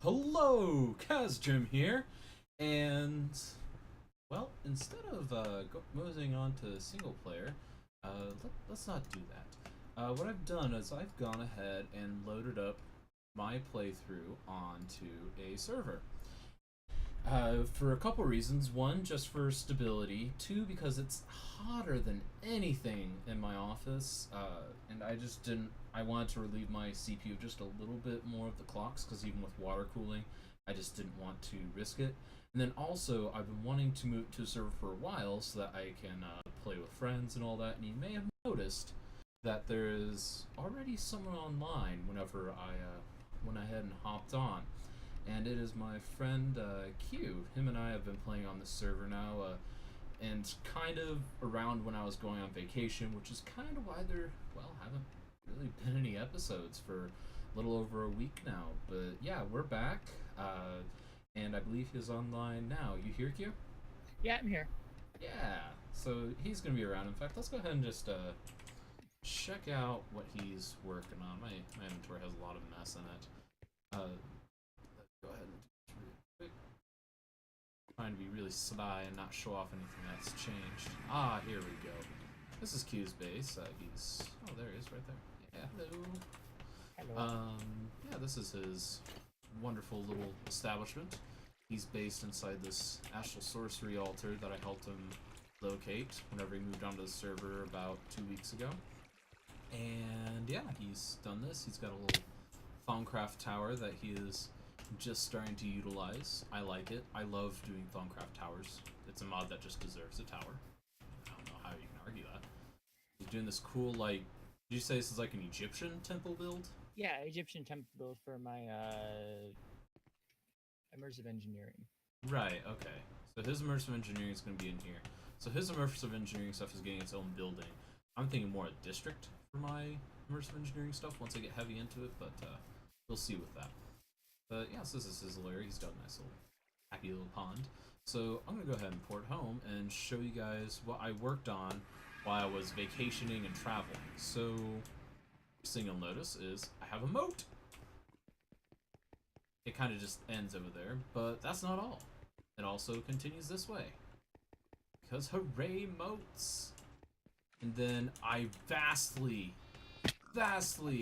Hello, Cazgem here, and well, instead of moving on to single player, let's not do that. What I've done is I've gone ahead and loaded up my playthrough onto a server. For a couple reasons. One, just for stability. Two, because it's hotter than anything in my office, and I just didn't. I wanted to relieve my CPU just a little bit more of the clocks, because even with water cooling, I just didn't want to risk it. And then also, I've been wanting to move to a server for a while so that I can play with friends and all that. And you may have noticed that there is already someone online whenever I went ahead and hopped on, and it is my friend Q. Him and I have been playing on this server now, and kind of around when I was going on vacation, which is kind of why there, haven't really been any episodes for a little over a week now. But yeah, we're back, and I believe he's online now. You here, Q? Yeah, I'm here. Yeah, so he's going to be around. In fact, let's go ahead and just check out what he's working on. My inventory has a lot of mess in it. Go ahead and do this really quick. Trying to be really sly and not show off anything that's changed. Ah, here we go. This is Q's base. He's there he is right there. Yeah, hello. Hello. Yeah, this is his wonderful little establishment. He's based inside this astral sorcery altar that I helped him locate whenever he moved onto the server about 2 weeks ago. And yeah, he's done this. He's got a little Thaumcraft tower that he is just starting to utilize. I like it. I love doing Thaumcraft towers. It's a mod that just deserves a tower. I don't know how you can argue that. He's doing this cool, like, did you say this is like an Egyptian temple build? Yeah, Egyptian temple build for my immersive engineering. Right, okay. So his immersive engineering is going to be in here. So his immersive engineering stuff is getting its own building. I'm thinking more a district for my immersive engineering stuff once I get heavy into it, but we'll see with that. But yeah, so this is his lair. He's got a nice little happy little pond. So I'm going to go ahead and port home and show you guys what I worked on while I was vacationing and traveling. So first thing you'll notice is I have a moat. It kind of just ends over there, but that's not all. It also continues this way. Because hooray, moats! And then I vastly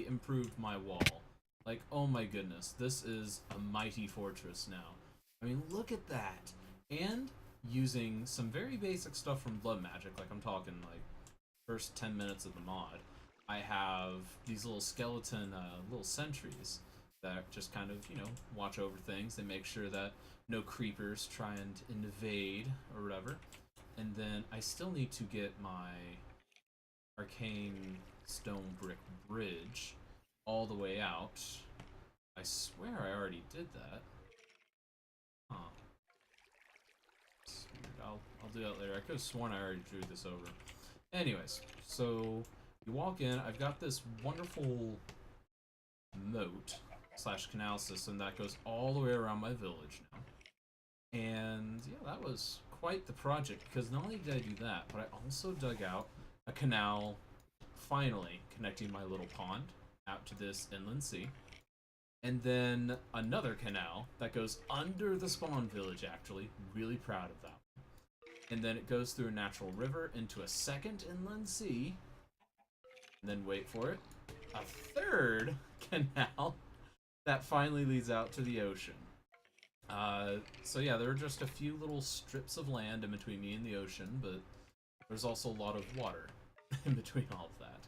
improved my wall. Like, oh my goodness, this is a mighty fortress now. I mean, look at that. And using some very basic stuff from Blood Magic, like I'm talking like first 10 minutes of the mod, I have these little skeleton little sentries that just kind of, watch over things. They make sure that no creepers try and invade or whatever. And then I still need to get my arcane stone brick bridge all the way out. I swear I already did that. Huh. I'll do that later. I could have sworn I already drew this over. Anyways, so you walk in. I've got this wonderful moat / canal system that goes all the way around my village now. And yeah, that was quite the project, because not only did I do that, but I also dug out a canal, finally connecting my little pond out to this inland sea. And then another canal that goes under the spawn village, actually. Really proud of that. And then it goes through a natural river into a second inland sea. And then, wait for it, a third canal that finally leads out to the ocean. So yeah, there are just a few little strips of land in between me and the ocean, but there's also a lot of water in between all of that.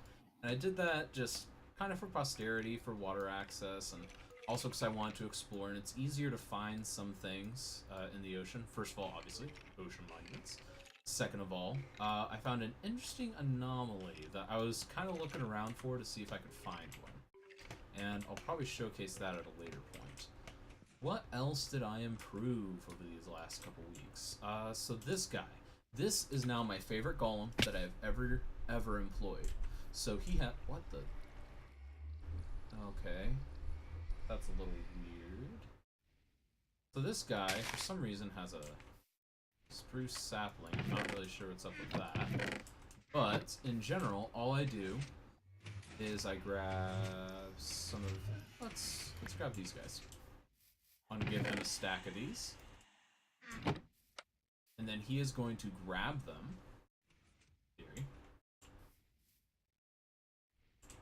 And I did that just kind of for posterity, for water access, and also because I wanted to explore, and it's easier to find some things in the ocean. First of all, obviously, ocean monuments. Second of all, I found an interesting anomaly that I was kind of looking around for to see if I could find one. And I'll probably showcase that at a later point. What else did I improve over these last couple weeks? So this guy. This is now my favorite golem that I've ever employed. So he had... What the... Okay. That's a little weird. So this guy, for some reason, has a spruce sapling. I'm not really sure what's up with that. But, in general, all I do is I grab some of... Let's grab these guys. I'm gonna give him a stack of these. And then he is going to grab them. Theory.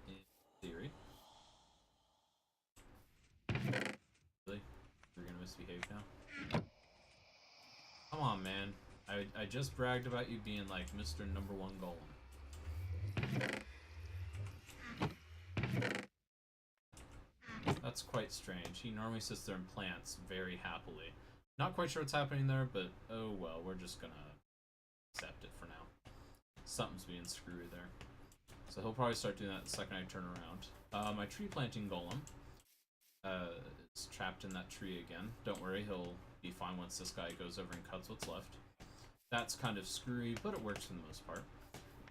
In theory. Really? You're gonna misbehave now? Come on, man. I just bragged about you being like Mr. Number 1 Golem. That's quite strange. He normally sits there and plants very happily. Not quite sure what's happening there, but oh well, we're just gonna accept it for now. Something's being screwy there. So he'll probably start doing that the second I turn around. My tree planting golem is trapped in that tree again. Don't worry, he'll be fine once this guy goes over and cuts what's left. That's kind of screwy, but it works for the most part.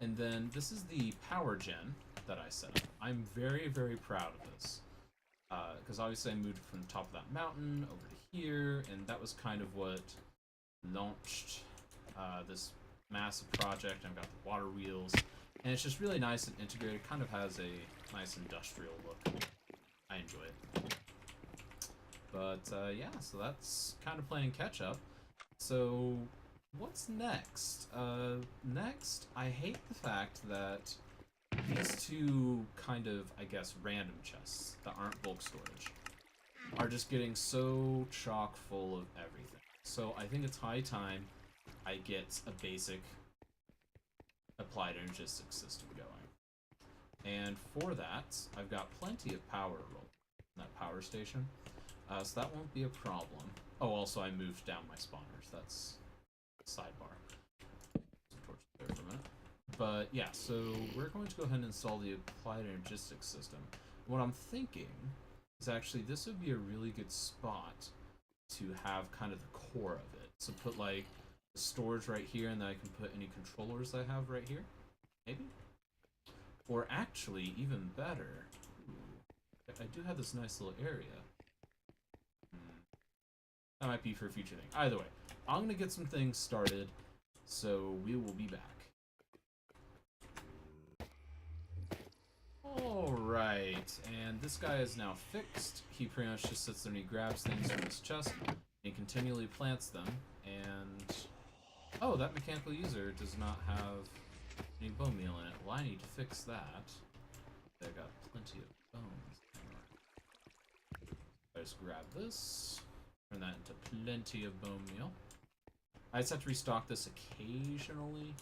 And then this is the power gen that I set up. I'm very, very proud of this. Because obviously I moved from the top of that mountain over to here, and that was kind of what launched this massive project. I've got the water wheels, and it's just really nice and integrated. It kind of has a nice industrial look. I enjoy it. But yeah, so that's kind of playing catch up. So what's next? Next, I hate the fact that these two kind of, I guess, random chests that aren't bulk storage are just getting so chock full of everything. So I think it's high time I get a basic Applied Energistics system going. And for that, I've got plenty of power in that power station. So that won't be a problem. Oh, also I moved down my spawners. That's a sidebar. Torch there for a minute. But yeah, so we're going to go ahead and install the Applied Energistics system. What I'm thinking is actually this would be a really good spot to have kind of the core of it. So put like the storage right here, and then I can put any controllers I have right here, maybe? Or actually, even better, ooh, I do have this nice little area. That might be for a future thing. Either way, I'm gonna get some things started, so we will be back. Alright, and this guy is now fixed. He pretty much just sits there and he grabs things from his chest, and he continually plants them, and... oh, that mechanical user does not have any bone meal in it. Well, I need to fix that. I've got plenty of bones. I just grab this, turn that into plenty of bone meal. I just have to restock this occasionally.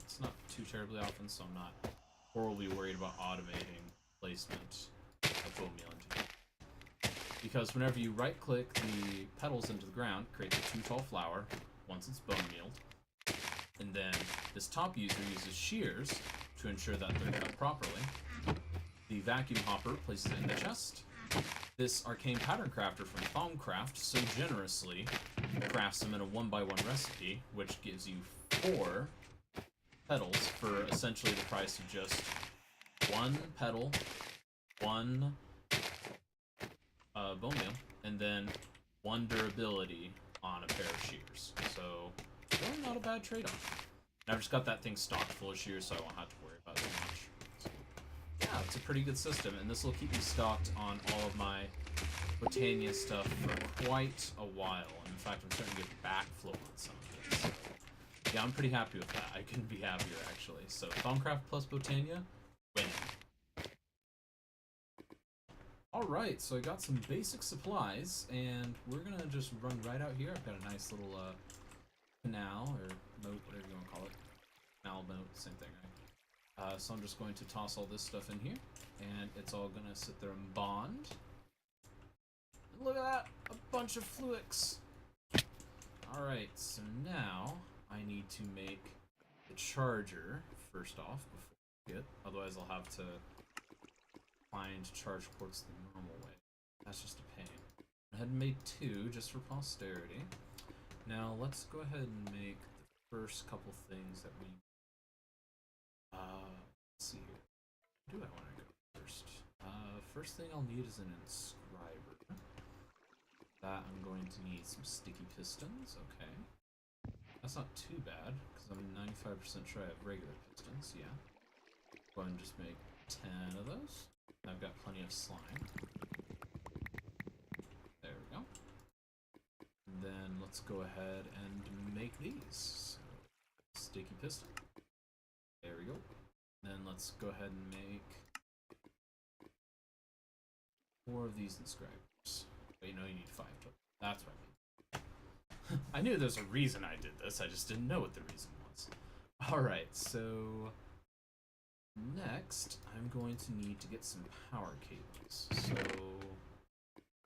It's not too terribly often, so I'm not horribly worried about automating placement of bone meal into it. Because whenever you right-click the petals into the ground, it creates a too tall flower once it's bone mealed. And then this top user uses shears to ensure that they're cut properly. The vacuum hopper places it in the chest. This arcane pattern crafter from Thaumcraft so generously crafts them in a 1x1 recipe, which gives you 4 petals for essentially the price of just 1 petal, 1 bone meal, and then 1 durability on a pair of shears. So, really not a bad trade-off. I've just got that thing stocked full of shears, so I won't have to worry about it too much. So, yeah, it's a pretty good system, and this will keep me stocked on all of my Botania stuff for quite a while. And in fact, I'm starting to get backflow on some of it. So, yeah, I'm pretty happy with that. I couldn't be happier, actually. So, Thaumcraft plus Botania, winning. Alright, so I got some basic supplies, and we're gonna just run right out here. I've got a nice little canal, or moat, whatever you want to call it. Canal moat, same thing, right? So I'm just going to toss all this stuff in here, and it's all gonna sit there and bond. And look at that! A bunch of fluix! Alright, so now I need to make the charger first off before I get, otherwise I'll have to find charge ports the normal way. That's just a pain. I had made 2 just for posterity. Now let's go ahead and make the first couple things that we let's see here. Where do I want to go first? First thing I'll need is an inscriber. That I'm going to need some sticky pistons, okay. That's not too bad, because I'm 95% sure I have regular pistons, yeah. Go ahead and just make 10 of those. I've got plenty of slime. There we go. then let's go ahead and make these. So, sticky piston. There we go. Then let's go ahead and make 4 of these inscribers. Wait, no, you need 5 total. That's what I mean. I knew there's a reason I did this, I just didn't know what the reason was. Alright, so next I'm going to need to get some power cables. So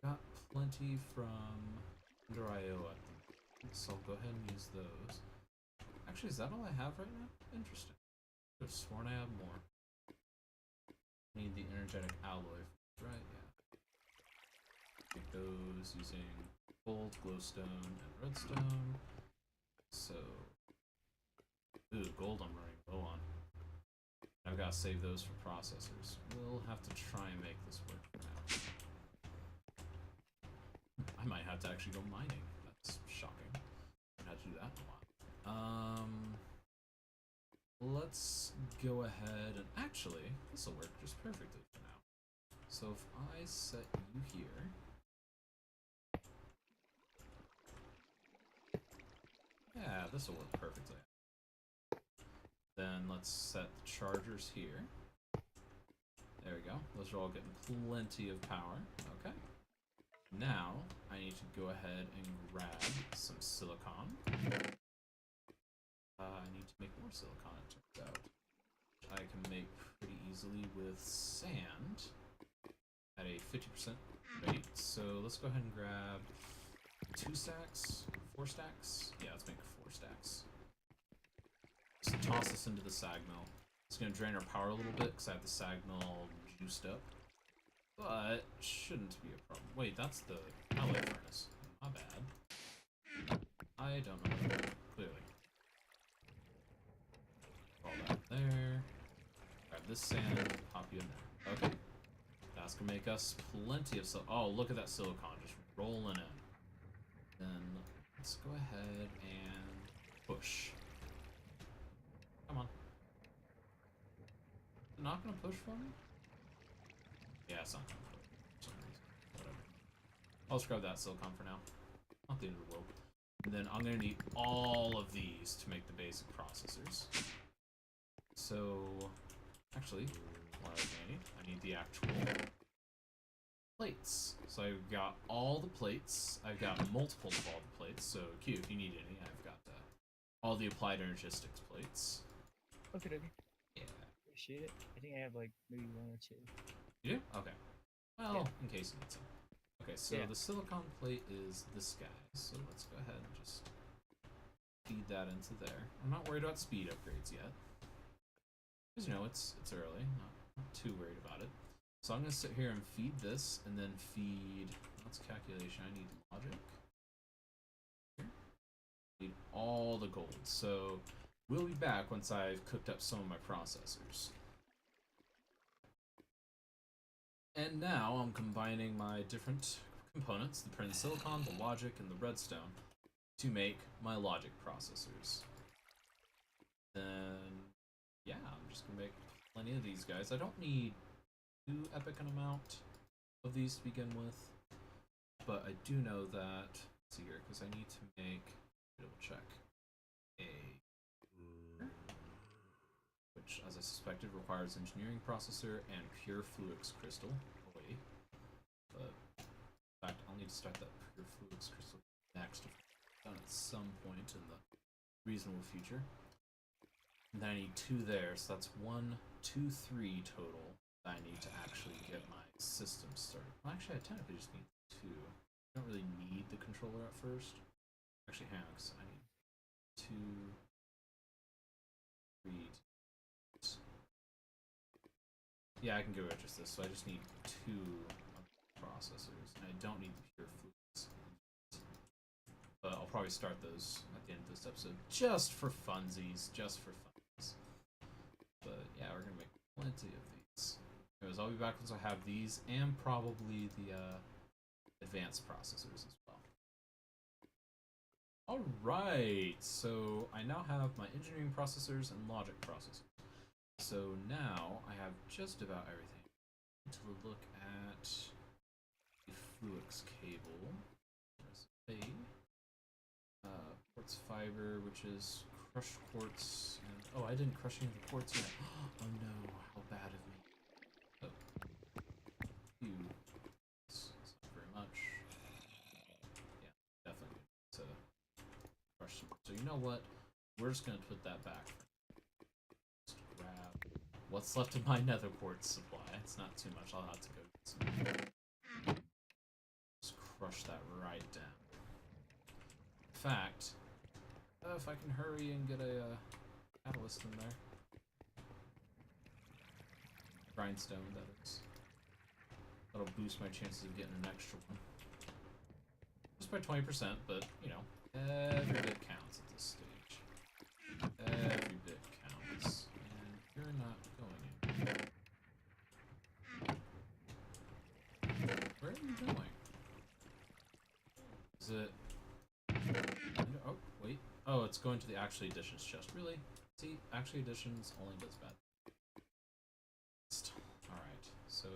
got plenty from under IO at the moment, so I'll go ahead and use those. Actually, is that all I have right now? Interesting. I could have sworn I have more. Need the energetic alloy, right? Yeah. Make those using gold, glowstone, and redstone. So, ooh, gold I'm running low on. I've got to save those for processors. We'll have to try and make this work for now. I might have to actually go mining. That's shocking. I've had to do that in a while. Let's go ahead and actually, this will work just perfectly for now. So if I set you here, yeah, this will work perfectly. Then let's set the chargers here. There we go. Those are all getting plenty of power. Okay. Now I need to go ahead and grab some silicon. I need to make more silicon, it turns out. Which I can make pretty easily with sand at a 50% rate. So let's go ahead and grab 2 stacks, 4 stacks. Yeah, let's make 4 stacks. Just toss this into the sag mill. It's going to drain our power a little bit because I have the sag mill all juiced up. But shouldn't be a problem. Wait, that's the alloy furnace. My bad. I don't know. Clearly. All that there. Grab this sand, pop you in there. Okay. That's gonna make us plenty of oh, look at that silicon just rolling in. Then let's go ahead and push. Come on. Is it not gonna push for me? Yeah, it's not gonna push for some reason. Whatever. I'll scrub that silicon for now. Not the end of the world. And then I'm gonna need all of these to make the basic processors. So, actually, what I need the actual plates. So I've got all the plates. I've got multiples of all the plates. So Q, if you need any, I've got all the Applied Energistics plates. Okay, okay. Yeah. Appreciate it. I think I have like maybe 1 or 2. You do? Okay. Well, yeah. In case you need some. Okay, so the silicon plate is this guy. So let's go ahead and just feed that into there. I'm not worried about speed upgrades yet. Because, you know, it's early. Not too worried about it. So I'm going to sit here and feed this, and then feed... That's calculation. I need logic. Here. Need all the gold. So we'll be back once I've cooked up some of my processors. And now I'm combining my different components, the printed silicon, the logic, and the redstone, to make my logic processors. Then, yeah, I'm just gonna make plenty of these guys. I don't need too epic an amount of these to begin with, but I do know that, let's see here, because I need to make, double check, which, as I suspected, requires engineering processor and pure fluix crystal. Boy. But, in fact, I'll need to start that pure fluix crystal next, done at some point in the reasonable future. And then I need 2 there, so that's 1, 2, 3 total that I need to actually get my system started. Well, actually, I technically just need 2. I don't really need the controller at first. Actually, hang on, because I need 2, 3. Yeah, I can get rid of just this, so I just need 2 processors, and I don't need the pure fluix. But I'll probably start those at the end of this episode, just for funsies, But yeah, we're gonna make plenty of these. Anyways, I'll be back once I have these, and probably the advanced processors as well. Alright, so I now have my engineering processors and logic processors. So now I have just about everything. To look at the fluix cable. There's A. quartz fiber, which is crushed quartz. And, oh, I didn't crush any of the quartz yet. Oh no, how bad of me. Oh. Ew. Not very much. Yeah, definitely to crush some. So you know what? We're just gonna put that back. Just grab what's left of my nether quartz supply. It's not too much. I'll have to go get some. Just crush that right down. In fact, if I can hurry and get a catalyst in there. Grindstone, that is. That'll boost my chances of getting an extra one. Just by 20%, but, you know, every bit counts at this stage. Every bit counts. And you're not going anywhere. Where are you going? Is it... Oh, wait. Oh, it's going to the Actually Additions chest. Really? See, Actually Additions only does bad. Alright, so...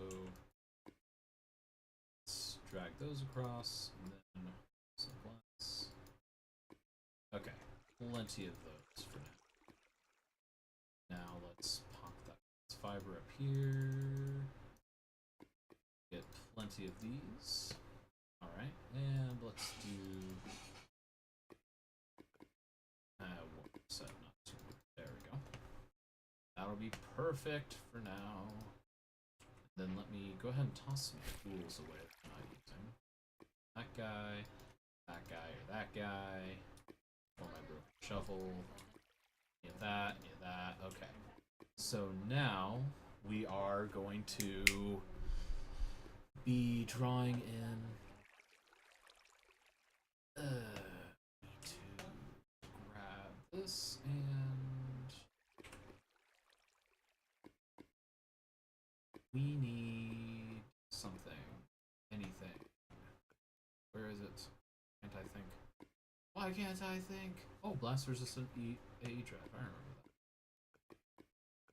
let's drag those across, and then some plants. Okay, plenty of those for now. Now let's pop that fiber up here. Get plenty of these. Alright, and let's do... one set, not too much. There we go. That'll be perfect for now. Then let me go ahead and toss some tools away that I'm not using. That guy, or that guy. Or my broken shovel. Get that, get that. Okay. So now we are going to be drawing in to grab this and we need something. Anything. Where is it? Can't I think? Why can't I think? Oh, blast resistant AE drive. I remember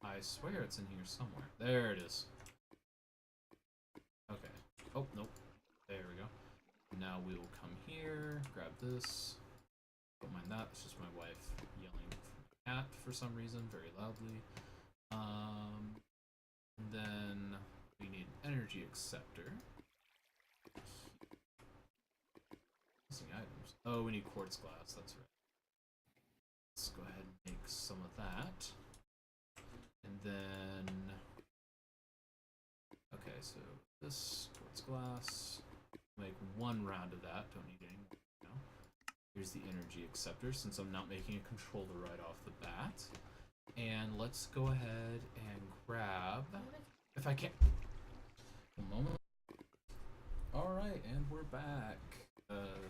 that. I swear it's in here somewhere. There it is. Okay. Oh, nope. There we go. Now we will come here, grab this. Don't mind that, it's just my wife yelling from the cat for some reason, very loudly. And then we need an energy acceptor. Missing items. Oh, we need quartz glass, that's right. Let's go ahead and make some of that. And then... okay, so this quartz glass. Make one round of that, don't need any more now. Here's the energy acceptor, since I'm not making a controller right off the bat. And let's go ahead and grab, if I can, a moment. Alright, and we're back.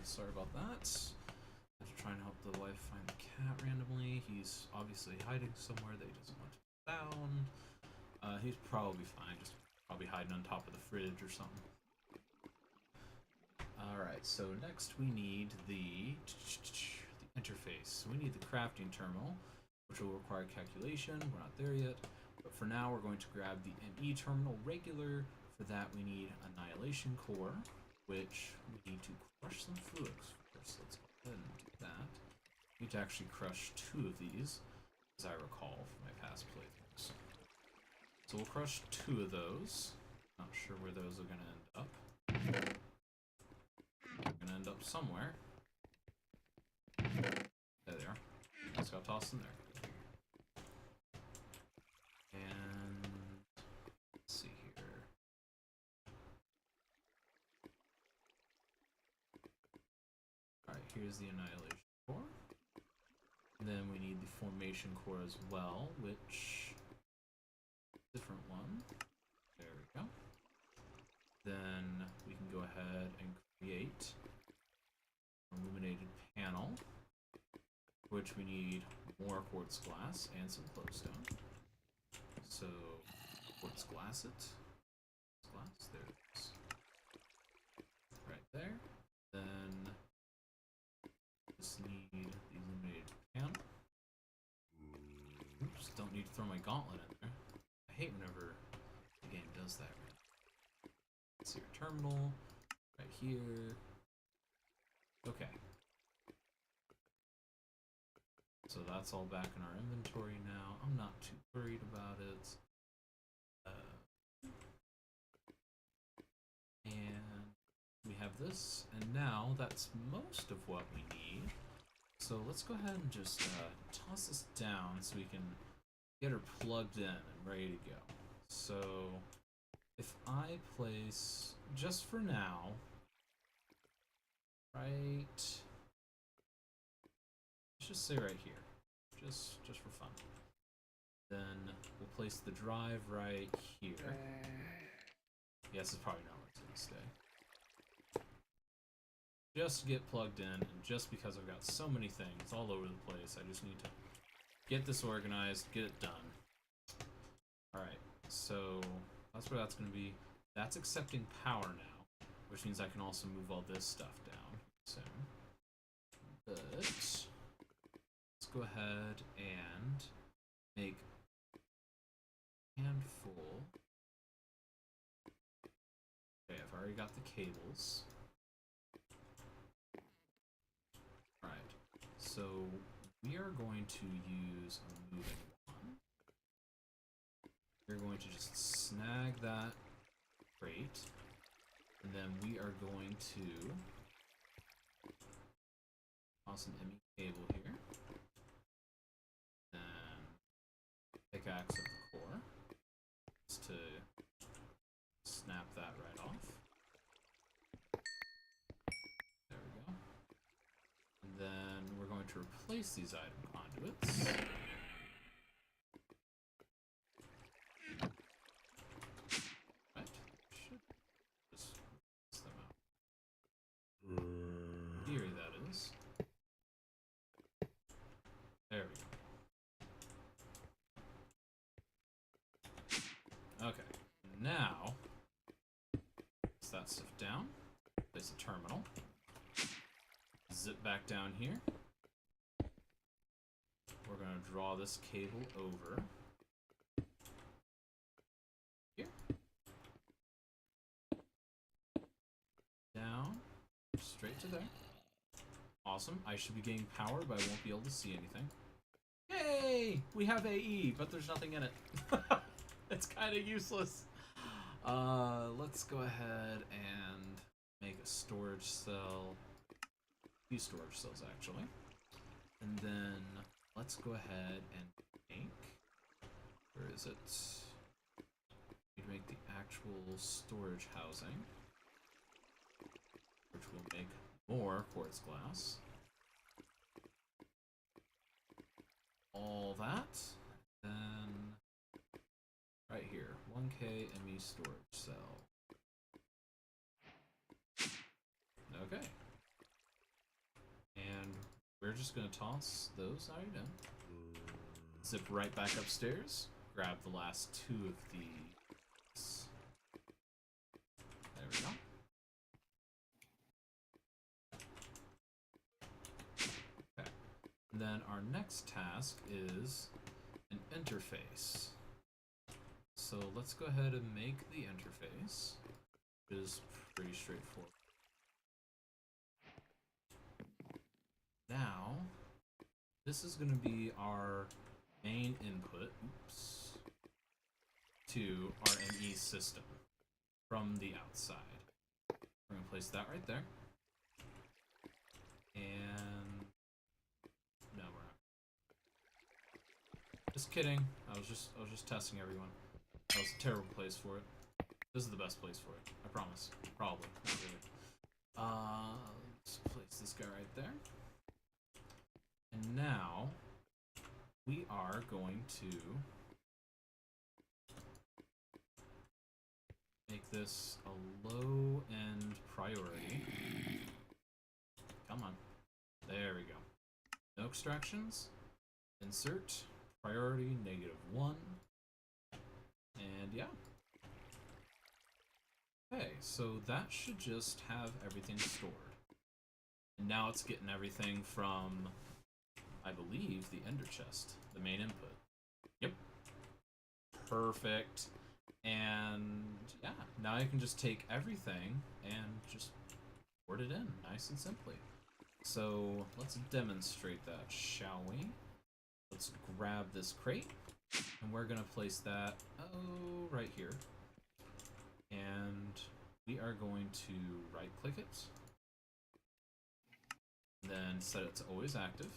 Sorry about that. I had to try and help the wife find the cat randomly. He's obviously hiding somewhere that he doesn't want to be found. He's probably fine, just probably hiding on top of the fridge or something. Alright, so next we need the interface. So we need the crafting terminal, which will require calculation. We're not there yet. But for now, we're going to grab the ME terminal regular. For that, we need Annihilation Core, which we need to crush some fluids first. Let's go ahead and do that. We need to actually crush 2 of these, as I recall from my past playthroughs. So we'll crush 2 of those. Not sure where those are going to end up. They're gonna end up somewhere. There they are. Just got tossed in there. And let's see here. Alright, here's the Annihilation Core. And then we need the Formation Core as well, which different one. There we go. Then we can go ahead and create an illuminated panel, which we need more quartz glass and some glowstone. So quartz glass it. Glass, there it is. Right there. Then just need the illuminated panel. Oops, don't need to throw my gauntlet in there. I hate whenever the game does that. Let's see your terminal. Right here. Okay. So that's all back in our inventory now. I'm not too worried about it. And we have this, and now that's most of what we need. So let's go ahead and just toss this down so we can get her plugged in and ready to go. So if I place, just for now, right, let's just say right here, just for fun. Then we'll place the drive right here. Yes, it's probably not where it's gonna stay. Just to get plugged in, and just because I've got so many things all over the place, I just need to get this organized, get it done. Alright, so that's where that's going to be. That's accepting power now, which means I can also move all this stuff down soon. But let's go ahead and make a handful. Okay, I've already got the cables. Alright, so we are going to use a moving one. We're going to just snag that crate, and then we are going to toss an ME cable here, and pickaxe of the core, just to snap that right off. There we go. And then we're going to replace these item conduits. Right? Should just replace them out. In theory, that is. There we go. Okay. Now, place that stuff down. Place a terminal. Zip back down here. We're going to draw this cable over here. Down. Straight to there. Awesome. I should be getting power, but I won't be able to see anything. Yay! We have AE, but there's nothing in it. It's kind of useless. Let's go ahead and make a storage cell. A few storage cells, actually. And then let's go ahead and make, where is it? We'd make the actual storage housing, which will make more quartz glass. All that. Then right here, 1K ME storage cell. Okay. And we're just going to toss those items. Zip right back upstairs. Grab the last two of these. There we go. Okay. And then our next task is an interface. So let's go ahead and make the interface, which is pretty straightforward. Now, this is going to be our main input, to our ME system from the outside. We're going to place that right there. And no, we're not. Just kidding. I was just testing everyone. That was a terrible place for it. This is the best place for it. I promise. Probably. Not really. Let's place this guy right there. And now, we are going to make this a low-end priority. Come on. There we go. No extractions. Insert. Priority -1. And yeah. Okay, so that should just have everything stored. And now it's getting everything from, I believe, the ender chest, the main input. Yep. Perfect. And yeah, now I can just take everything and just port it in, nice and simply. So let's demonstrate that, shall we? let's grab this crate, and we're gonna place that right here, and we are going to right click it, then set it to always active.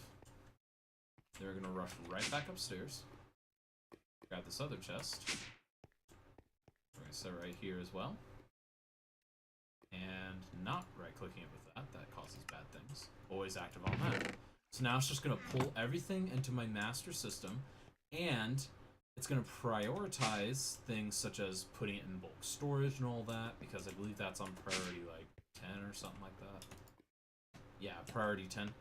Then we're gonna rush right back upstairs, grab this other chest, we're gonna set it right here as well, and not right clicking it with that, that causes bad things. Always active on that. So now it's just gonna pull everything into my master system, and it's going to prioritize things such as putting it in bulk storage and all that, because I believe that's on priority like 10 or something like that. Yeah, priority 10.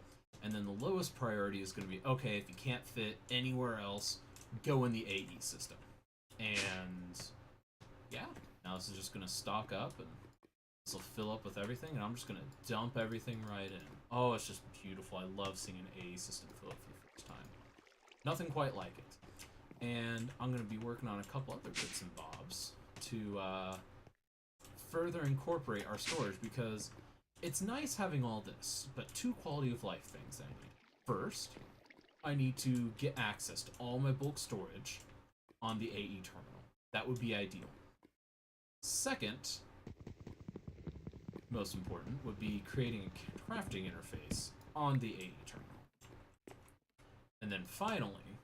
And then the lowest priority is going to be, okay, if you can't fit anywhere else, go in the AE system. And yeah, now this is just going to stock up, and this will fill up with everything, and I'm just going to dump everything right in. Oh, it's just beautiful. I love seeing an AE system fill up for the first time. Nothing quite like it. And I'm going to be working on a couple other bits and bobs to further incorporate our storage, because it's nice having all this, but two quality of life things I need. First, I need to get access to all my bulk storage on the AE terminal. That would be ideal. Second, most important, would be creating a crafting interface on the AE terminal. And then finally,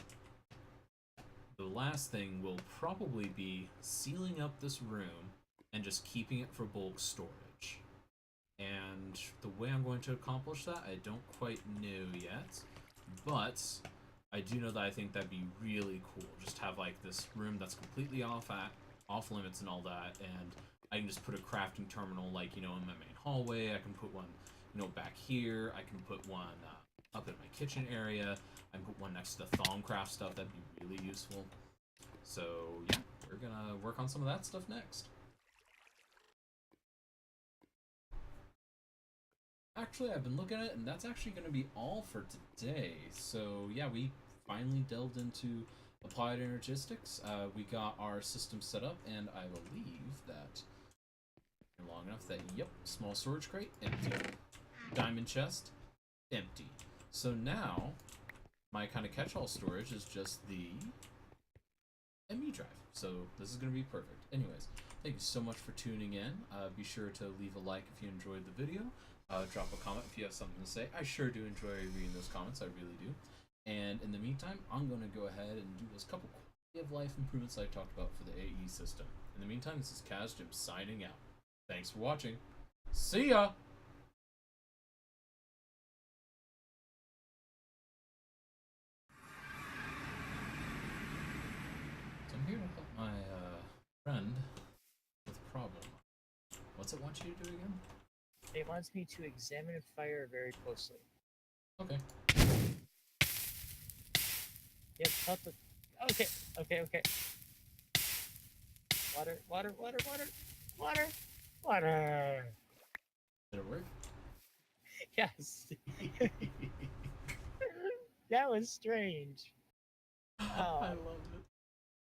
the last thing will probably be sealing up this room and just keeping it for bulk storage. And the way I'm going to accomplish that, I don't quite know yet, but I do know that I think that'd be really cool. Just have like this room that's completely off limits and all that, and I can just put a crafting terminal like, you know, in my main hallway. I can put one, you know, back here. I can put one up in my kitchen area. I can put one next to the Thaumcraft stuff. That'd be really useful. So yeah, we're gonna work on some of that stuff next. Actually, I've been looking at it, and that's actually going to be all for today. So yeah, we finally delved into Applied Energistics. We got our system set up, and I believe that long enough that, yep, small storage crate, empty. Diamond chest, empty. So now, my kind of catch-all storage is just the ME drive. So this is going to be perfect. Anyways, thank you so much for tuning in. Be sure to leave a like if you enjoyed the video. Drop a comment if you have something to say. I sure do enjoy reading those comments. I really do. And in the meantime, I'm going to go ahead and do those couple quality of life improvements I talked about for the AE system. In the meantime, this is Cazgem signing out. Thanks for watching. See ya! So I'm here to help my friend with a problem. What's it want you to do again? It wants me to examine a fire very closely. Okay. Yep, help the... Okay. Water! Did it work? Yes. That was strange. Oh. I loved it.